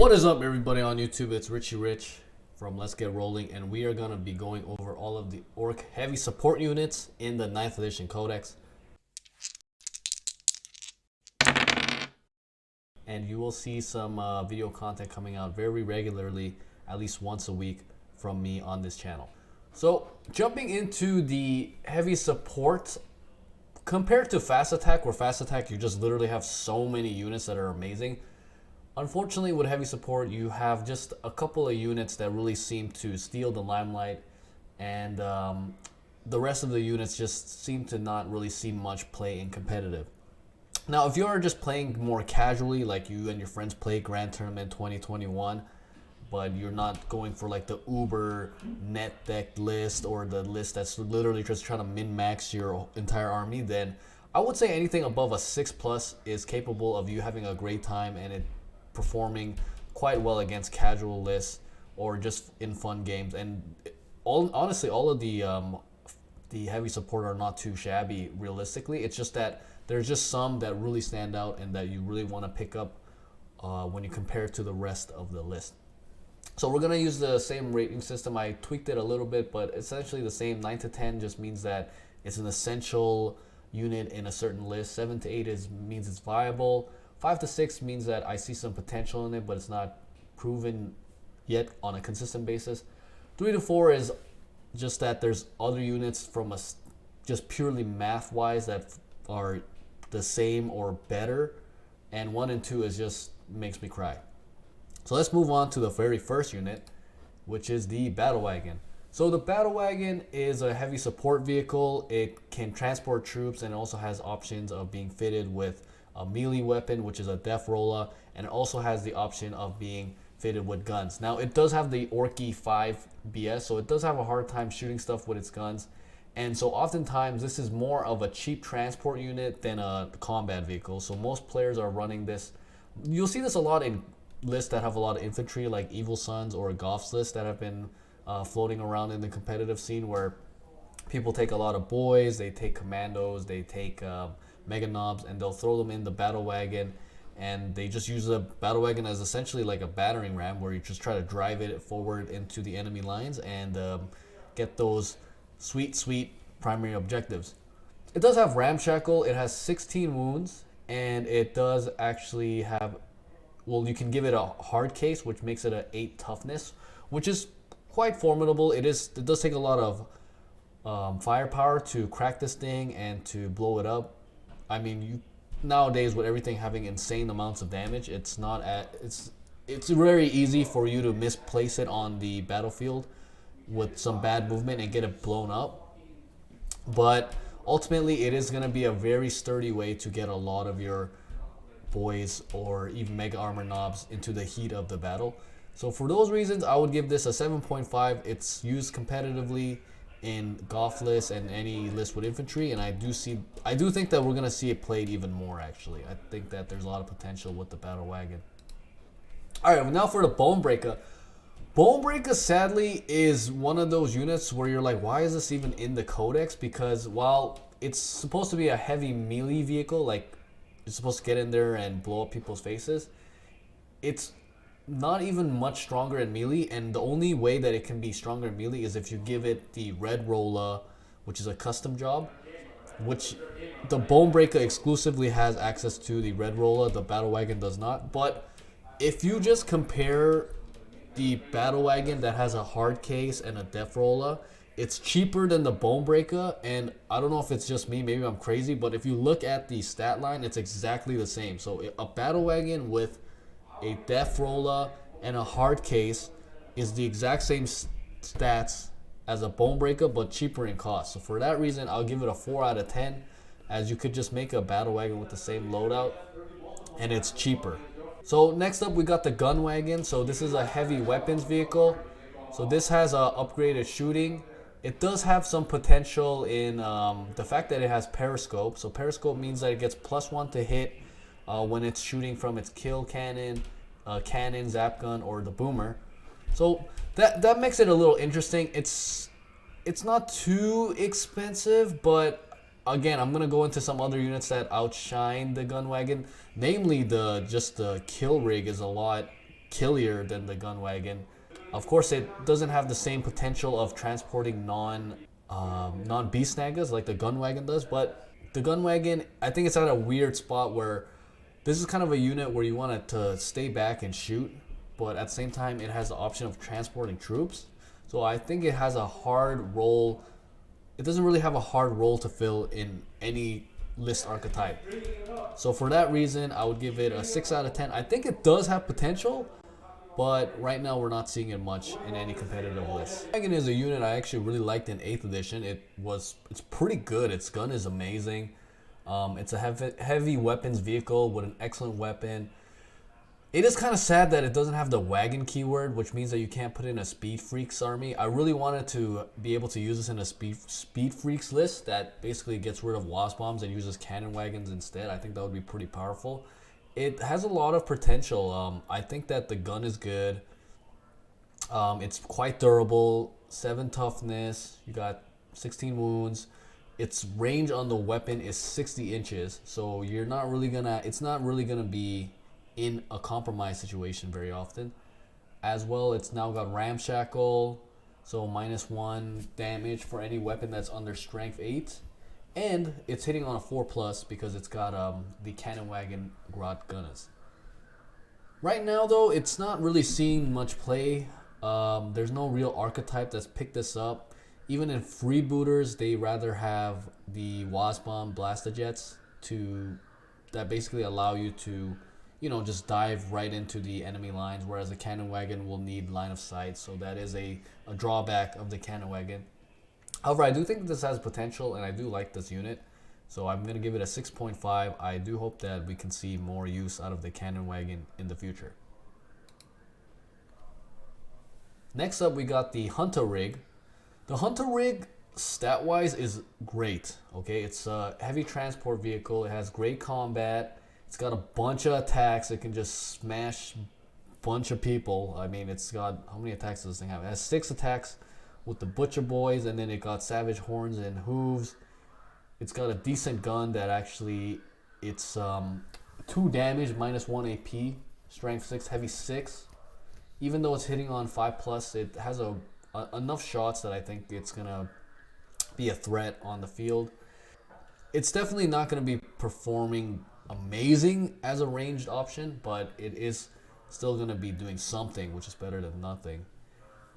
What is up, everybody on YouTube? It's Richie Rich from Let's Get Rolling, and we are going to be going over all of the Orc heavy support units in the 9th edition codex. And you will see some video content coming out very regularly, at least once a week from me on this channel. So jumping into the heavy support, compared to fast attack, where fast attack you just literally have so many units that are amazing. Unfortunately, with heavy support, you have just a couple of units that really seem to steal the limelight, and the rest of the units just seem to not really see much play in competitive. Now, if you are just playing more casually, like you and your friends play Grand Tournament 2021, but you're not going for like the uber net deck list or the list that's literally just trying to min-max your entire army, then I would say anything above a 6+ is capable of you having a great time and it performing quite well against casual lists or just in fun games. And honestly, all of the heavy support are not too shabby realistically. It's just that there's just some that really stand out and that you really want to pick up when you compare it to the rest of the list. So we're gonna use the same rating system. I tweaked it a little bit, but essentially the same. 9 to 10 just means that it's an essential unit in a certain list. 7 to 8 means it's viable. 5 to 6 means that I see some potential in it, but it's not proven yet on a consistent basis. 3 to 4 is just that there's other units from a just purely math-wise that are the same or better. And 1 and 2 is just makes me cry. So let's move on to the very first unit, which is the Battlewagon. So the Battlewagon is a heavy support vehicle. It can transport troops and it also has options of being fitted with a melee weapon, which is a Deff Rolla, and it also has the option of being fitted with guns. Now, it does have the Orky 5 BS, so it does have a hard time shooting stuff with its guns. And so oftentimes, this is more of a cheap transport unit than a combat vehicle. So most players are running this. You'll see this a lot in lists that have a lot of infantry, like Evil Sons or Goth's lists that have been floating around in the competitive scene, where people take a lot of boys, they take commandos, they take mega knobs, and they'll throw them in the Battlewagon, and they just use the Battlewagon as essentially like a battering ram, where you just try to drive it forward into the enemy lines and get those sweet primary objectives. It does have ramshackle. It has 16 wounds, and it does actually have, well, you can give it a hard case, which makes it an 8 toughness, which is quite formidable. It does take a lot of firepower to crack this thing and to blow it up. I mean, nowadays with everything having insane amounts of damage, it's very easy for you to misplace it on the battlefield with some bad movement and get it blown up. But ultimately, it is going to be a very sturdy way to get a lot of your boys or even mega armor knobs into the heat of the battle. So for those reasons, I would give this a 7.5. It's used competitively in Goth lists and any list with infantry, and I do think that we're gonna see it played even more. Actually, I think that there's a lot of potential with the Battlewagon. All right, now for the Bonebreaka. Bonebreaka sadly is one of those units where you're like, why is this even in the codex? Because while it's supposed to be a heavy melee vehicle, like you're supposed to get in there and blow up people's faces, it's not even much stronger in melee, and the only way that it can be stronger in melee is if you give it the Red Rolla, which is a custom job, which the Bonebreaka exclusively has access to the Red Rolla, the Battlewagon does not. But if you just compare the Battlewagon that has a hard case and a Deff Rolla, it's cheaper than the Bonebreaka, and I don't know if it's just me, maybe I'm crazy, but if you look at the stat line, it's exactly the same. So a Battlewagon with a Deff Rolla and a hard case is the exact same stats as a Bonebreaka, but cheaper in cost. So for that reason, I'll give it a 4 out of 10, as you could just make a Battlewagon with the same loadout and it's cheaper. So next up, we got the Gunwagon. So this is a heavy weapons vehicle. So this has upgraded shooting. It does have some potential in the fact that it has periscope. So periscope means that it gets +1 to hit when it's shooting from its kill cannon, zap gun, or the boomer. So that makes it a little interesting. It's not too expensive, but again, I'm gonna go into some other units that outshine the Gunwagon. Namely, the kill rig is a lot killier than the Gunwagon. Of course, it doesn't have the same potential of transporting non-beast snaggers like the Gunwagon does, but the Gunwagon, I think it's at a weird spot where this is kind of a unit where you want it to stay back and shoot, but at the same time, it has the option of transporting troops. So I think it has a hard role. It doesn't really have a hard role to fill in any list archetype. So for that reason, I would give it a 6 out of 10. I think it does have potential, but right now we're not seeing it much in any competitive list. Dragon is a unit I actually really liked in 8th edition. It's pretty good. Its gun is amazing. It's a heavy weapons vehicle with an excellent weapon. It is kind of sad that it doesn't have the wagon keyword, which means that you can't put in a Speed Freaks army. I really wanted to be able to use this in a Speed Freaks list that basically gets rid of Wasp Bombs and uses cannon wagons instead. I think that would be pretty powerful. It has a lot of potential. I think that the gun is good. It's quite durable. 7 toughness. You got 16 wounds. Its range on the weapon is 60 inches. So it's not really gonna be in a compromised situation very often. As well, it's now got Ramshackle, so -1 damage for any weapon that's under strength 8. And it's hitting on a 4+ because it's got the Kannonwagon Grot Gunners. Right now though, it's not really seeing much play. There's no real archetype that's picked this up. Even in freebooters, they rather have the Wasp Bomb Blast-O-Jets that basically allow you to, just dive right into the enemy lines, whereas the Kannonwagon will need line of sight. So that is a drawback of the Kannonwagon. However, I do think this has potential, and I do like this unit. So I'm going to give it a 6.5. I do hope that we can see more use out of the Kannonwagon in the future. Next up, we got the Hunta Rig. The Hunta Rig, stat-wise, is great. Okay, it's a heavy transport vehicle. It has great combat. It's got a bunch of attacks. It can just smash a bunch of people. I mean, it's got, how many attacks does this thing have? It has 6 attacks with the Butcher Boys, and then it got Savage Horns and Hooves. It's got a decent gun that actually, it's 2 damage, -1 AP, strength 6, heavy 6. Even though it's hitting on 5+, it has enough shots that I think it's gonna be a threat on the field. It's definitely not gonna be performing amazing as a ranged option, but it is still gonna be doing something, which is better than nothing.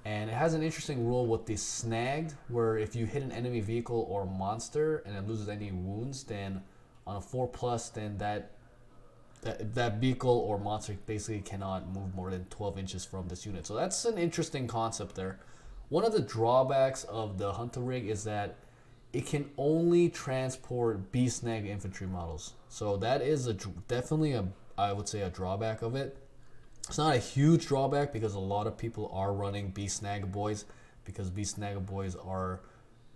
And it has an interesting rule with the snagged, where if you hit an enemy vehicle or monster and it loses any wounds, then on a 4+, then that vehicle or monster basically cannot move more than 12 inches from this unit. So that's an interesting concept there. One of the drawbacks of the Hunta Rig is that it can only transport Beast Snag infantry models. So that is definitely I would say a drawback of it. It's not a huge drawback because a lot of people are running Beast Snag Boys, because Beast Snag Boys are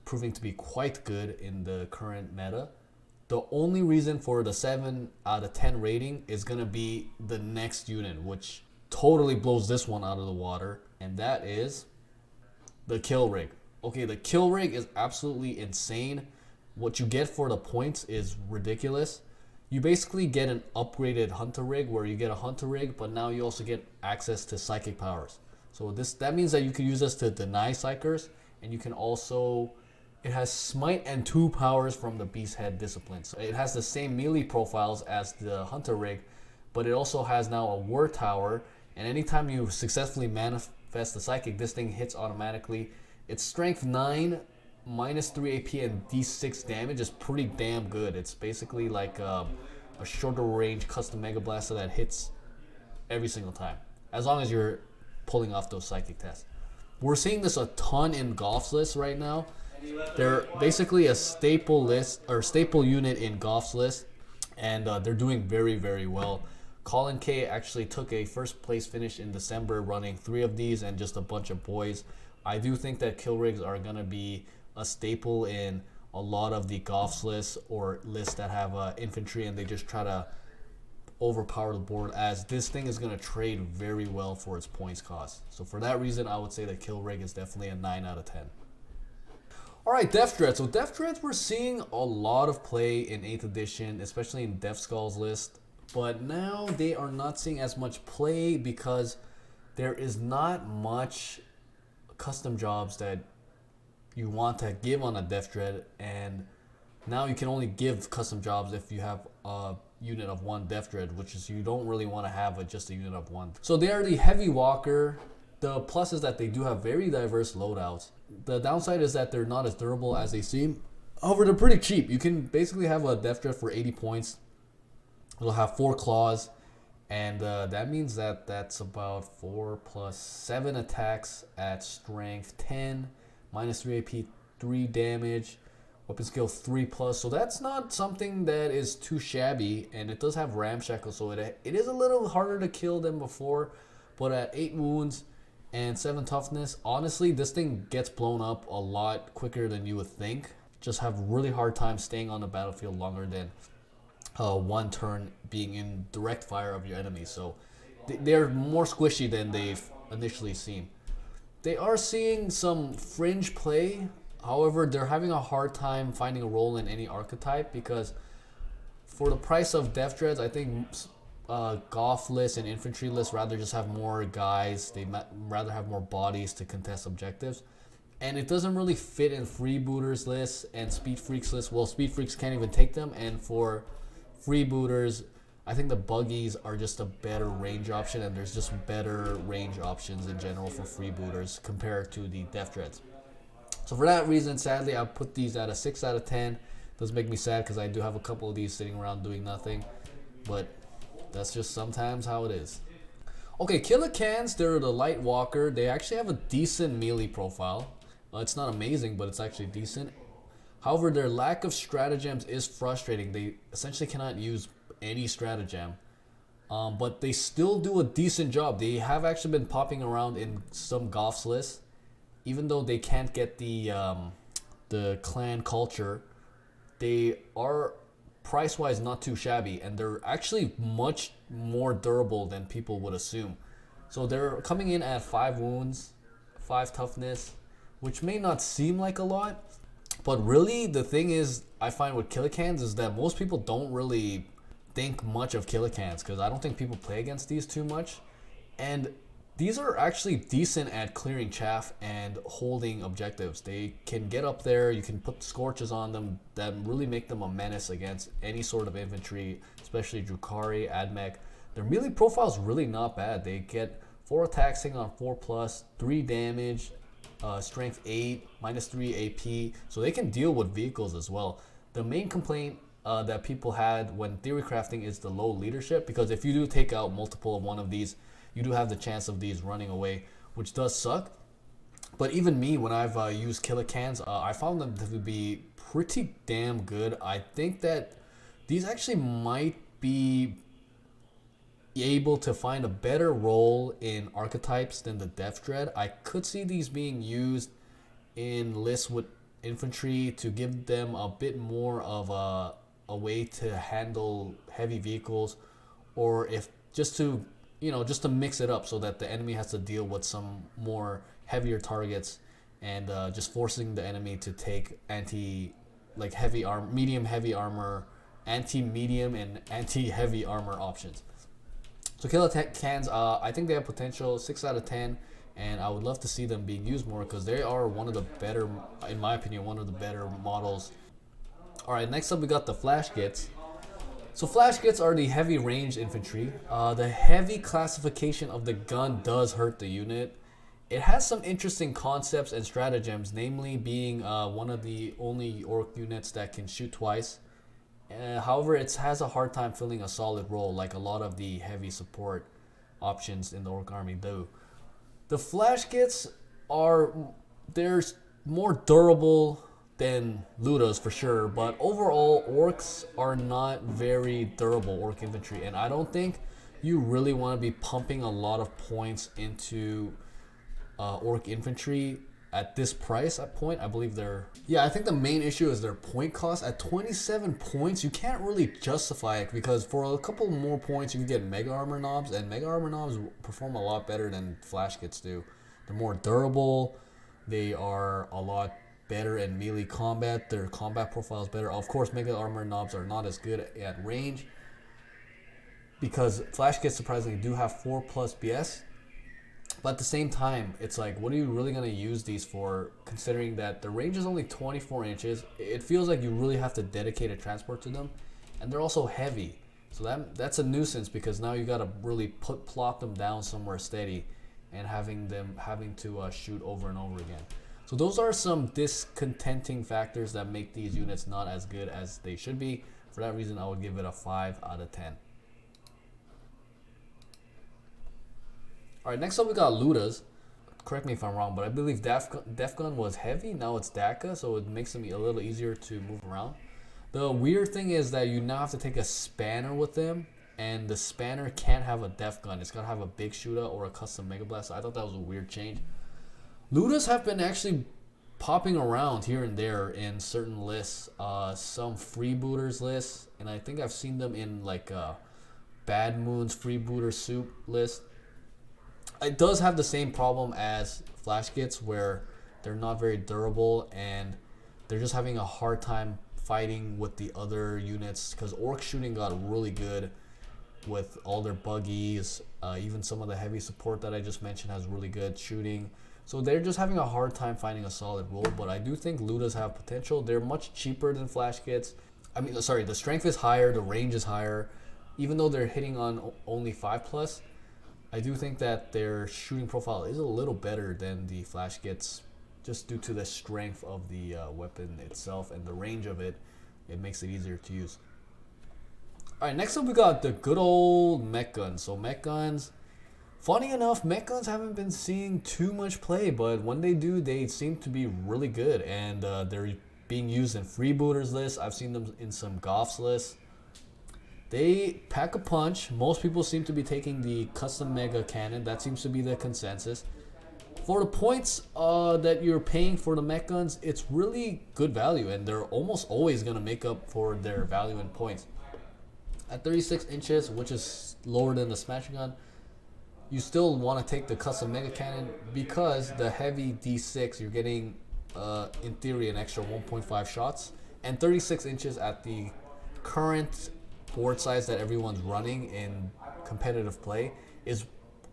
proving to be quite good in the current meta. The only reason for the 7 out of 10 rating is going to be the next unit, which totally blows this one out of the water, and that is the Kill Rig. Okay, the Kill Rig is absolutely insane. What you get for the points is ridiculous. You basically get an upgraded Hunta Rig, where you get a Hunta Rig, but now you also get access to psychic powers. So that means that you can use this to deny psychers, and you can also, it has smite and 2 powers from the Beast Head discipline. So it has the same melee profiles as the Hunta Rig, but it also has now a War Tower, and anytime you successfully manifest the psychic, this thing hits automatically. Its strength 9, -3 AP and D6 damage is pretty damn good. It's basically like a shorter range custom Mega Blaster that hits every single time, as long as you're pulling off those psychic tests. We're seeing this a ton in Goff's list right now. They're basically a staple list or staple unit in Goff's list, and they're doing very, very well. Colin K actually took a first place finish in December running 3 of these and just a bunch of boys. I do think that kill rigs are going to be a staple in a lot of the Goff's lists or lists that have infantry and they just try to overpower the board, as this thing is going to trade very well for its points cost. So for that reason, I would say that kill rig is definitely a 9 out of 10. Alright, Deff Dreads. So Deff Dreads, we're seeing a lot of play in 8th edition, especially in Death Skull's list. But now they are not seeing as much play because there is not much custom jobs that you want to give on a Deff Dread, and now you can only give custom jobs if you have a unit of 1 Deff Dread, which is you don't really want to have just a unit of 1. So they are the heavy walker. The plus is that they do have very diverse loadouts. The downside is that they're not as durable as they seem. However, they're pretty cheap. You can basically have a Deff Dread for 80 points. It'll have 4 claws, and that means that that's about 4 plus 7 attacks at strength 10, minus 3 AP, 3 damage, weapon skill 3 plus. So that's not something that is too shabby, and it does have ramshackle, so it is a little harder to kill than before. But at 8 wounds and 7 toughness, honestly, this thing gets blown up a lot quicker than you would think. Just have really hard time staying on the battlefield longer than 1 turn being in direct fire of your enemy. So they're more squishy than they've initially seemed. They are seeing some fringe play. However, they're having a hard time finding a role in any archetype, because for the price of Deff Dreads, I think Goth lists and infantry lists rather just have more guys. They rather have more bodies to contest objectives. And it doesn't really fit in freebooters lists and speed freaks lists. Well, speed freaks can't even take them. And for freebooters, I think the buggies are just a better range option, and there's just better range options in general for freebooters compared to the Deff Dreads. So for that reason, sadly, I put these at a 6 out of 10. Does make me sad because I do have a couple of these sitting around doing nothing, but that's just sometimes how it is. Okay, Killa Kans, they're the light walker. They actually have a decent melee profile. It's not amazing, but it's actually decent. However, their lack of stratagems is frustrating. They essentially cannot use any stratagem, but they still do a decent job. They have actually been popping around in some Goths lists, even though they can't get the clan culture. They are price-wise not too shabby, and they're actually much more durable than people would assume. So they're coming in at 5 wounds, 5 toughness, which may not seem like a lot, but really the thing is, I find with Killa Kans is that most people don't really think much of Killa Kans, because I don't think people play against these too much. And these are actually decent at clearing chaff and holding objectives. They can get up there, you can put scorches on them that really make them a menace against any sort of infantry, especially Drukhari, Admech. Their melee profile is really not bad. They get 4 attacks hitting on 4 plus, 3 damage, strength 8, minus 3 AP, so they can deal with vehicles as well. The main complaint that people had when theory crafting is the low leadership, because if you do take out multiple of one of these, you do have the chance of these running away, which does suck. But even me, when I've used Killa Kans, I found them to be pretty damn good. I think that these actually might be able to find a better role in archetypes than the Deff Dread. I could see these being used in lists with infantry to give them a bit more of a way to handle heavy vehicles, or if just to just to mix it up so that the enemy has to deal with some more heavier targets, and just forcing the enemy to take heavy armor, medium heavy armor, anti-medium and anti-heavy armor options. So Killa Kans, I think they have potential, 6 out of 10, and I would love to see them being used more, because they are one of the better, in my opinion, one of the better models. Alright, next up we got the Flash Gitz. So Flash Gitz are the heavy range infantry. The heavy classification of the gun does hurt the unit. It has some interesting concepts and stratagems, namely being one of the only Orc units that can shoot twice. However, it has a hard time filling a solid role like a lot of the heavy support options in the Orc army do. The Flash Gitz they're more durable than Lootas for sure, but overall Orcs are not very durable, Orc infantry, and I don't think you really want to be pumping a lot of points into Orc infantry at this price point. I believe I think the main issue is their point cost. At 27 points, you can't really justify it, because for a couple more points you can get Mega Armor Knobs, and Mega Armor Knobs perform a lot better than Flash Gitz do. They're more durable, they are a lot better in melee combat, their combat profile is better. Of course, Mega Armor Knobs are not as good at range, because Flash Gitz surprisingly do have 4 plus BS. But at the same time, it's like, what are you really going to use these for, considering that the range is only 24 inches? It feels like you really have to dedicate a transport to them. And they're also heavy. So that's a nuisance, because now you got to really plop them down somewhere steady and having to shoot over and over again. So those are some discontenting factors that make these units not as good as they should be. For that reason, I would give it a 5 out of 10. All right, next up we got Lootas. Correct me if I'm wrong, but I believe Deff Gun was heavy. Now it's DACA, so it makes them a little easier to move around. The weird thing is that you now have to take a spanner with them, and the spanner can't have a Deff Gun. It's got to have a big shooter or a custom Mega Blast. So I thought that was a weird change. Lootas have been actually popping around here and there in certain lists. Some freebooters lists, and I think I've seen them in like Bad Moon's freebooter soup list. It does have the same problem as Flash Gitz, where they're not very durable and they're just having a hard time fighting with the other units, because Ork shooting got really good with all their buggies. Even some of the heavy support that I just mentioned has really good shooting. So they're just having a hard time finding a solid role, but I do think Lootas have potential. They're much cheaper than Flash Gitz. I mean, sorry, the strength is higher, the range is higher. Even though they're hitting on only 5+, I do think that their shooting profile is a little better than the Flash Gitz, just due to the strength of the weapon itself and the range of it. It makes it easier to use. Alright, next up we got the good old Mek Gunz. So Mek Gunz, funny enough, Mek Gunz haven't been seeing too much play, but when they do, they seem to be really good. And they're being used in freebooters lists. I've seen them in some Goths lists. They pack a punch. Most people seem to be taking the custom Mega Cannon. That seems to be the consensus. For the points that you're paying for the Mek Gunz, it's really good value, and they're almost always going to make up for their value in points. At 36 inches, which is lower than the Smashing Gun, you still want to take the custom Mega Cannon, because the heavy D6, you're getting, in theory, an extra 1.5 shots. And 36 inches at the current board size that everyone's running in competitive play is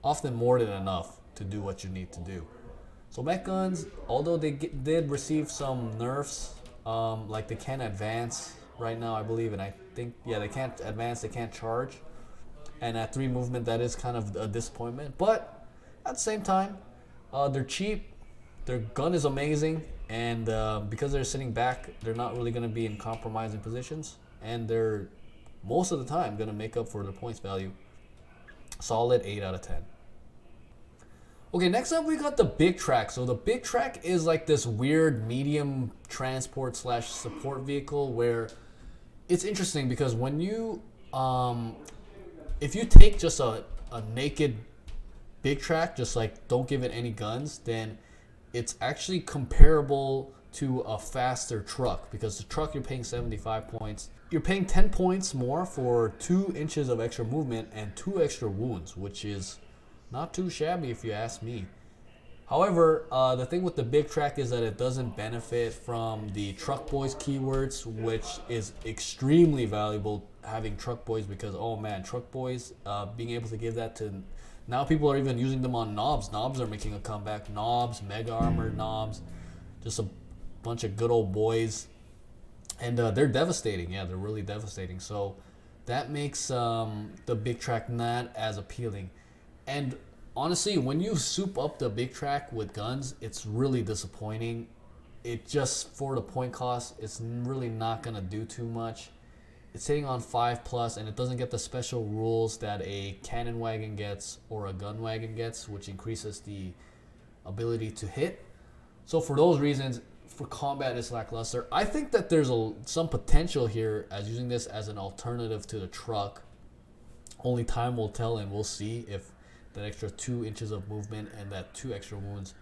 often more than enough to do what you need to do. So Mek Gunz, although they did receive some nerfs, like they can't advance right now, I believe, and I think, yeah, they can't advance, they can't charge, and at 3 movement, that is kind of a disappointment. But at the same time, they're cheap, their gun is amazing, and because they're sitting back, they're not really going to be in compromising positions, and they're most of the time going to make up for their points value. Solid 8 out of 10. Okay, next up we got the Big Trakk. So the Big Trakk is like this weird medium transport slash support vehicle, where it's interesting because when you if you take just a naked Big Trakk, just like don't give it any guns, then it's actually comparable to a faster truck, because the truck you're paying 75 points. You're paying 10 points more for 2 inches of extra movement and 2 extra wounds, which is not too shabby if you ask me. However, the thing with the Big Trakk is that it doesn't benefit from the Truck Boys keywords, which is extremely valuable, having Truck Boys, because, oh man, Truck Boys, being able to give that to... Now people are even using them on knobs. Knobs are making a comeback. Knobs, Mega Armor knobs, just a bunch of good old boys. And they're devastating. Yeah, they're really devastating. So that makes the Big Trakk not as appealing. And honestly, when you soup up the Big Trakk with guns, it's really disappointing. It just, for the point cost, it's really not going to do too much. It's sitting on 5+, and it doesn't get the special rules that a Kannonwagon gets or a Gunwagon gets, which increases the ability to hit. So for those reasons, for combat, it's lackluster. I think that there's some potential here as using this as an alternative to the truck. Only time will tell, and we'll see if that extra 2 inches of movement and that 2 extra wounds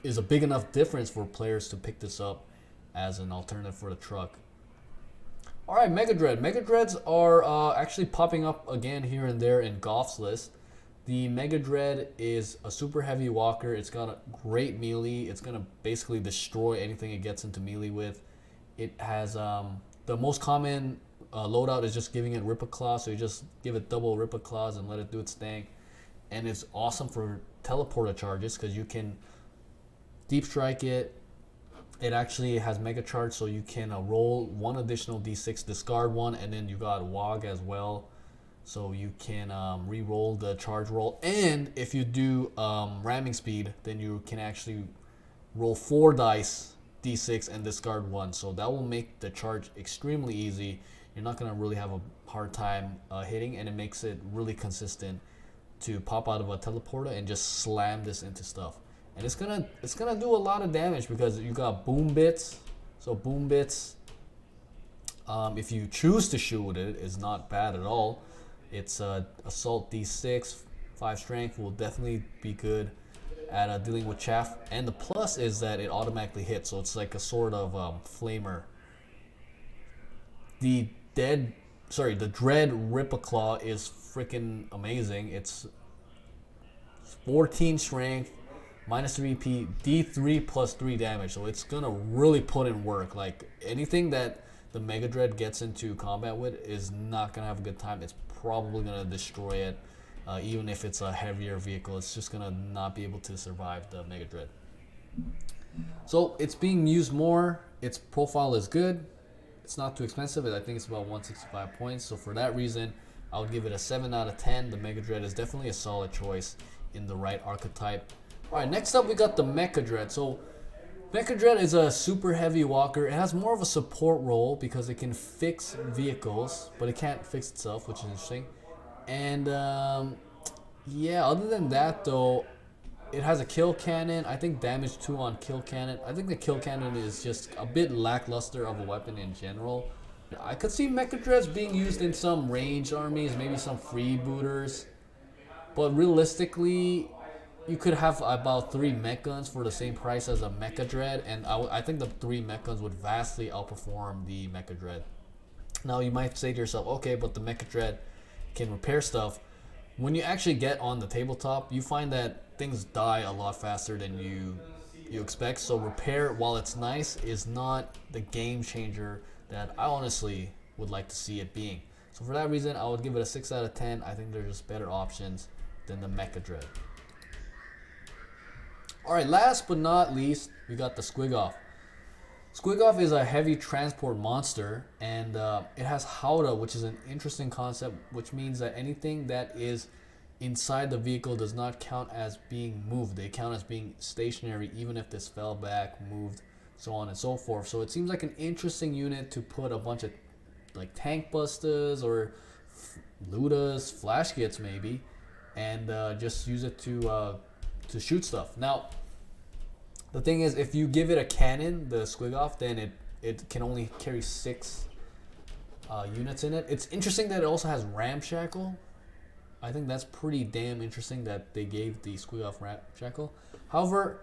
is a big enough difference for players to pick this up as an alternative for the truck. All right, Mekka Dread. Mekka Dreads are actually popping up again here and there in Goth's list. The Mekka Dread is a super heavy walker. It's got a great melee. It's going to basically destroy anything it gets into melee with. It has the most common loadout is just giving it Ripper Claw, so you just give it double Ripper Claws and let it do its thing. and it's awesome for teleporter charges because you can deep strike it. It actually has mega charge, so you can roll one additional d6, discard one, and then you got Wog as well, so you can re-roll the charge roll. And if you do ramming speed, then you can actually roll 4 dice d6 and discard one, so that will make the charge extremely easy. You're not going to really have a hard time hitting, and it makes it really consistent to pop out of a teleporter and just slam this into stuff. And it's gonna do a lot of damage because you got boom bits. So boom bits, if you choose to shoot it, is not bad at all. It's assault d6, 5 strength will definitely be good at dealing with chaff. And the plus is that it automatically hits, so it's like a sort of flamer. The Dread Ripaclaw is freaking amazing. It's 14 strength, minus 3p, d3 plus 3 damage, so it's gonna really put in work. Like anything that the Mekka Dread gets into combat with is not gonna have a good time. It's probably gonna destroy it, even if it's a heavier vehicle. It's just gonna not be able to survive the Mekka Dread. So it's being used more. Its profile is good. It's not too expensive. I think it's about 165 points. So for that reason, I'll give it a 7 out of 10. The Mekka Dread is definitely a solid choice in the right archetype. Alright, next up we got the Mekka Dread. So Mekka Dread is a super heavy walker. It has more of a support role because it can fix vehicles, but it can't fix itself, which is interesting. And yeah, other than that though, it has a kill cannon. I think damage 2 on kill cannon. I think the kill cannon is just a bit lackluster of a weapon in general. I could see Mekka Dreads being used in some ranged armies, maybe some freebooters. But realistically, you could have about 3 Mek Gunz for the same price as a Mekka Dread, and I think the 3 Mek Gunz would vastly outperform the Mekka Dread. Now you might say to yourself, okay, but the Mekka Dread can repair stuff. When you actually get on the tabletop, you find that things die a lot faster than you expect. So repair, while it's nice, is not the game changer that I honestly would like to see it being. So for that reason, I would give it a 6 out of 10. I think there's just better options than the Mekka Dread. Alright, last but not least, we got the Squiggoth. Squiggoth is a heavy transport monster, and it has Howdah, which is an interesting concept, which means that anything that is inside the vehicle does not count as being moved. They count as being stationary, even if this fell back, moved, so on and so forth. So it seems like an interesting unit to put a bunch of like tank busters or Lootas, flash Gitz maybe, and just use it to shoot stuff. Now, the thing is, if you give it a cannon, the Squiggoth, then it can only carry 6 units in it. It's interesting that it also has Ramshackle. I think that's pretty damn interesting that they gave the Squiggoth Ramshackle. However,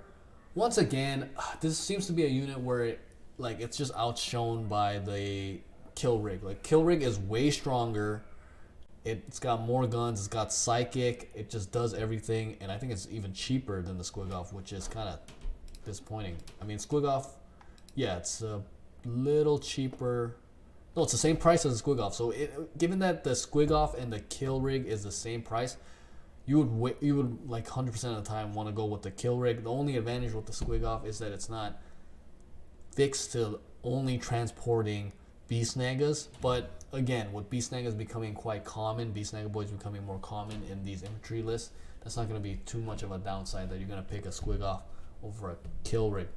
once again, this seems to be a unit where it's just outshone by the Kill Rig. Like, Kill Rig is way stronger. It's got more guns, it's got psychic, it just does everything, and I think it's even cheaper than the Squiggoth, which is kind of disappointing. I mean, Squiggoth, yeah, it's a little cheaper. No, it's the same price as the Squiggoth. So given that the Squiggoth and the Kill Rig is the same price, you would like 100% of the time want to go with the Kill Rig. The only advantage with the Squiggoth is that it's not fixed to only transporting Beast Nagas, but again, with Beast Nagas becoming quite common, Beast Naga boys becoming more common in these infantry lists, that's not going to be too much of a downside that you're going to pick a Squiggoth over a Kill Rig.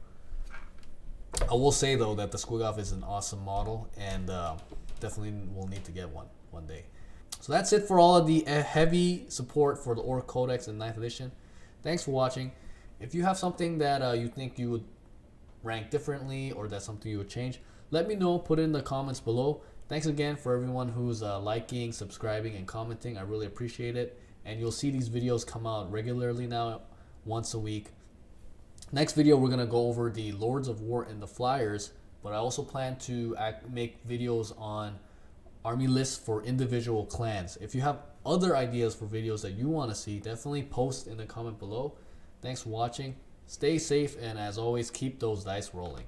I will say though that the Squiggoth is an awesome model, and definitely will need to get one day. So that's it for all of the heavy support for the Ork Codex in 9th edition. Thanks for watching. If you have something that you think you would rank differently, or that's something you would change, let me know. Put it in the comments below. Thanks again for everyone who's liking, subscribing, and commenting. I really appreciate it. And you'll see these videos come out regularly now, once a week. Next video, we're going to go over the Lords of War and the Flyers, but I also plan to make videos on army lists for individual clans. If you have other ideas for videos that you want to see, definitely post in the comment below. Thanks for watching. Stay safe, and as always, keep those dice rolling.